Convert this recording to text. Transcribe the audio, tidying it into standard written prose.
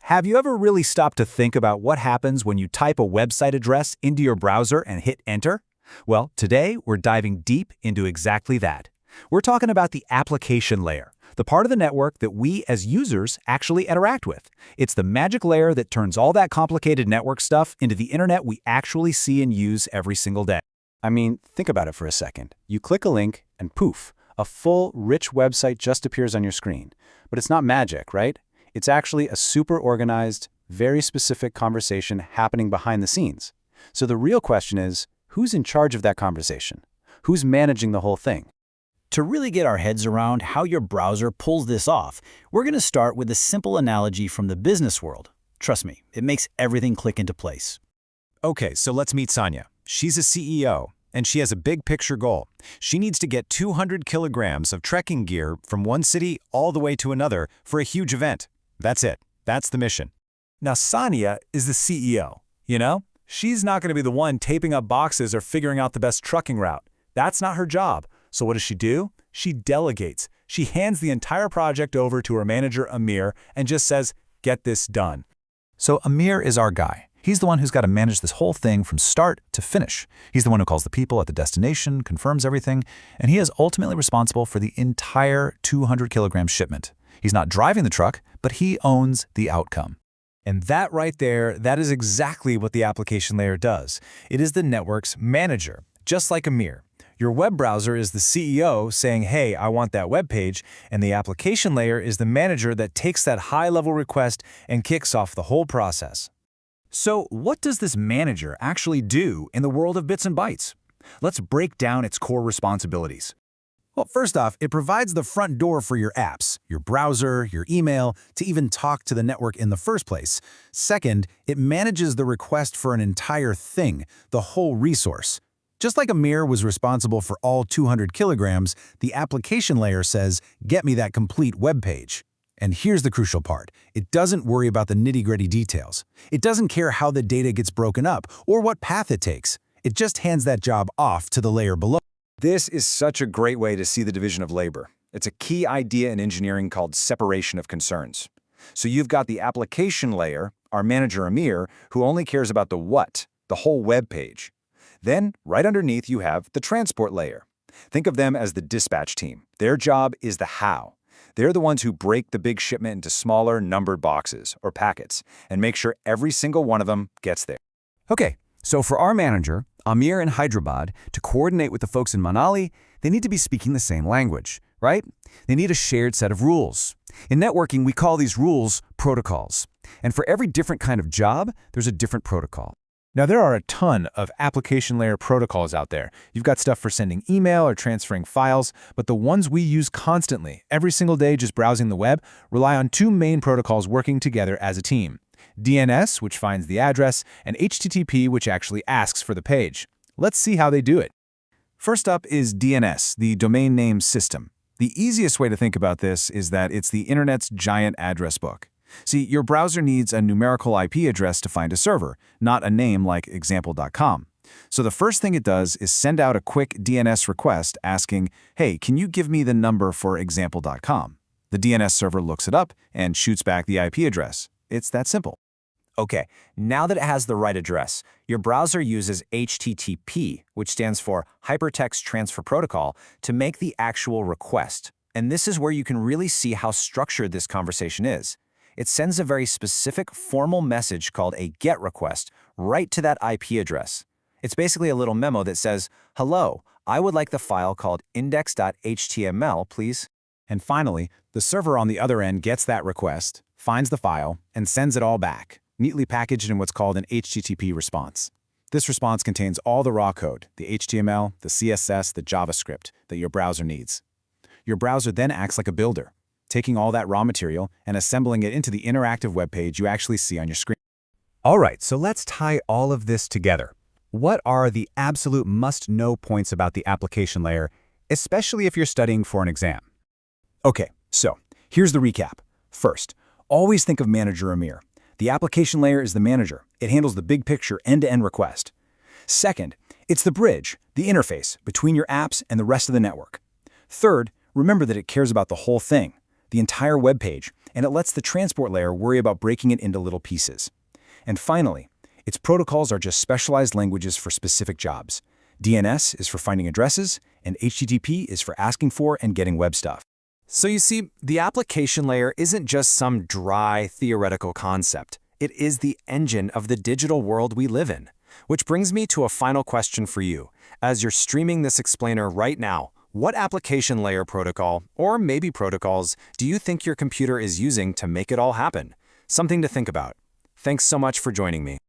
Have you ever really stopped to think about what happens when you type a website address into your browser and hit enter? Well, today we're diving deep into exactly that. We're talking about the application layer, the part of the network that we as users actually interact with. It's the magic layer that turns all that complicated network stuff into the internet we actually see and use every single day. I mean, think about it for a second. You click a link and poof, a full, rich website just appears on your screen. But it's not magic, right? It's actually a super organized, very specific conversation happening behind the scenes. So the real question is, who's in charge of that conversation? Who's managing the whole thing? To really get our heads around how your browser pulls this off, we're going to start with a simple analogy from the business world. Trust me, it makes everything click into place. Okay, so let's meet Sonia. She's a CEO, and she has a big picture goal. She needs to get 200 kilograms of trekking gear from one city all the way to another for a huge event. That's it. That's the mission. Now, Sonia is the CEO, She's not going to be the one taping up boxes or figuring out the best trucking route. That's not her job. So what does she do? She delegates. She hands the entire project over to her manager, Amir, and just says, get this done. So Amir is our guy. He's the one who's got to manage this whole thing from start to finish. He's the one who calls the people at the destination, confirms everything, and he is ultimately responsible for the entire 200-kilogram shipment. He's not driving the truck, but he owns the outcome. And that right there, that is exactly what the application layer does. It is the network's manager, just like Amir. Your web browser is the CEO saying, hey, I want that web page, and the application layer is the manager that takes that high-level request and kicks off the whole process. So what does this manager actually do in the world of bits and bytes? Let's break down its core responsibilities. Well, first off, it provides the front door for your apps, your browser, your email, to even talk to the network in the first place. Second, it manages the request for an entire thing, the whole resource. Just like Amir was responsible for all 200 kilograms, the application layer says, get me that complete web page. And here's the crucial part. It doesn't worry about the nitty-gritty details. It doesn't care how the data gets broken up or what path it takes. It just hands that job off to the layer below. This is such a great way to see the division of labor. It's a key idea in engineering called separation of concerns. So you've got the application layer, our manager Amir, who only cares about the what, the whole web page. Then, right underneath, you have the transport layer. Think of them as the dispatch team. Their job is the how. They're the ones who break the big shipment into smaller numbered boxes or packets and make sure every single one of them gets there. Okay, so for our manager, Amir in Hyderabad, to coordinate with the folks in Manali, they need to be speaking the same language, right? They need a shared set of rules. In networking, we call these rules protocols. And for every different kind of job, there's a different protocol. Now, there are a ton of application layer protocols out there. You've got stuff for sending email or transferring files, but the ones we use constantly, every single day just browsing the web, rely on two main protocols working together as a team. DNS, which finds the address, and HTTP, which actually asks for the page. Let's see how they do it. First up is DNS, the domain name system. The easiest way to think about this is that it's the internet's giant address book. See, your browser needs a numerical IP address to find a server, not a name like example.com. So the first thing it does is send out a quick DNS request asking, hey, can you give me the number for example.com? The DNS server looks it up and shoots back the IP address. It's that simple. Okay, now that it has the right address, your browser uses HTTP, which stands for Hypertext Transfer Protocol, to make the actual request. And this is where you can really see how structured this conversation is. It sends a very specific formal message called a GET request right to that IP address. It's basically a little memo that says, hello, I would like the file called index.html, please. And finally, the server on the other end gets that request, finds the file, and sends it all back, neatly packaged in what's called an HTTP response. This response contains all the raw code, the HTML, the CSS, the JavaScript that your browser needs. Your browser then acts like a builder, taking all that raw material and assembling it into the interactive web page you actually see on your screen. All right, so let's tie all of this together. What are the absolute must-know points about the application layer, especially if you're studying for an exam? Okay, so here's the recap. First, always think of Manager Amir. The application layer is the manager. It handles the big picture end-to-end request. Second, it's the bridge, the interface between your apps and the rest of the network. Third, remember that it cares about the whole thing, the entire web page, and it lets the transport layer worry about breaking it into little pieces. And finally, its protocols are just specialized languages for specific jobs. DNS is for finding addresses, and HTTP is for asking for and getting web stuff. So you see, the application layer isn't just some dry, theoretical concept. It is the engine of the digital world we live in. Which brings me to a final question for you. As you're streaming this explainer right now, what application layer protocol, or maybe protocols, do you think your computer is using to make it all happen? Something to think about. Thanks so much for joining me.